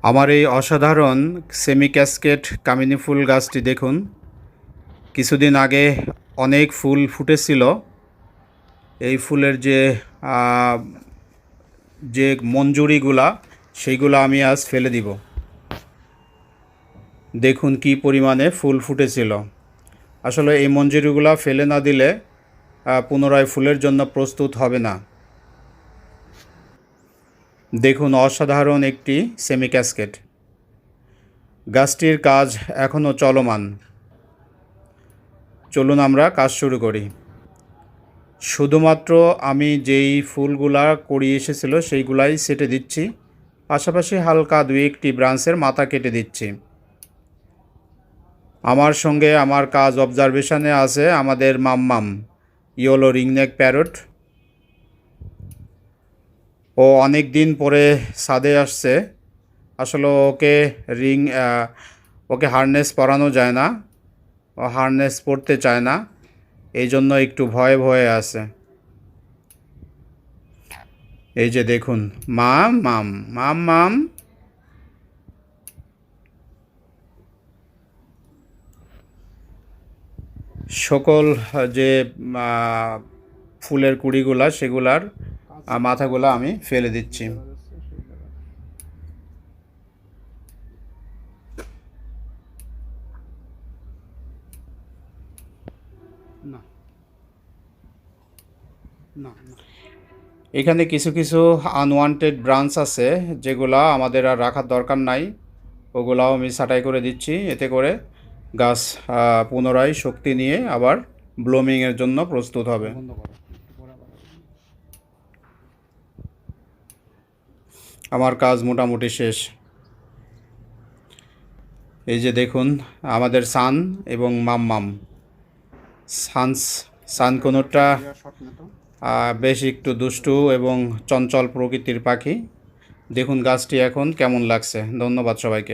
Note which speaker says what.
Speaker 1: আমার এই অসাধারণ সেমি ক্যাসকেড কামিনী ফুল গাছটি দেখুন, কিছুদিন আগে অনেক ফুল ফুটেছিল। এই ফুলের যে মঞ্জুরিগুলা সেইগুলো আমি আজ ফেলে দিব। দেখুন কি পরিমাণে ফুল ফুটেছিল। আসলে এই মঞ্জুরিগুলা ফেলে না দিলে পুনরায় ফুলের জন্য প্রস্তুত হবে না। দেখুন অসাধারণ একটি সেমি ক্যাসকেড। গাছটির কাজ এখনও চলমান। চলুন আমরা কাজ শুরু করি। শুধুমাত্র আমি যেই ফুলগুলা করিয়ে এসেছিল সেইগুলাই সেটে দিচ্ছি, পাশাপাশি হালকা দুই একটি ব্রাঞ্চের মাথা কেটে দিচ্ছি। আমার সঙ্গে আমার কাজ অবজারভেশনে আছে আমাদের মাম্মাম, ইয়েলো রিংনেক প্যারট। ও অনেক দিন পরে ছাদে আসছে। আসলে ওকে হারনেস পরানো যায় না, ও হারনেস পরতে চায় না, এই জন্য একটু ভয়ে ভয়ে আছে। এই যে দেখুন, মাম মাম মাম মাম। সকল যে ফুলের কুড়িগুলা সেগুলার মাথাগুলো আমি ফেলে দিচ্ছি। এখানে কিছু কিছু আনওয়ান্টেড ব্রাঞ্চ আছে যেগুলা আমাদের আর রাখার দরকার নাই, ওগুলাও আমি ছাঁটাই করে দিচ্ছি। এতে করে গাছ পুনরায় শক্তি নিয়ে আবার ব্লুমিংয়ের জন্য প্রস্তুত হবে। আমার কাজ মোটামুটি শেষ। এই যে দেখুন আমাদের সান এবং মাম্মাম। সান কোনোটা বেশ একটু দুষ্টু এবং চঞ্চল প্রকৃতির পাখি। দেখুন গাছটি এখন কেমন লাগছে। ধন্যবাদ সবাইকে।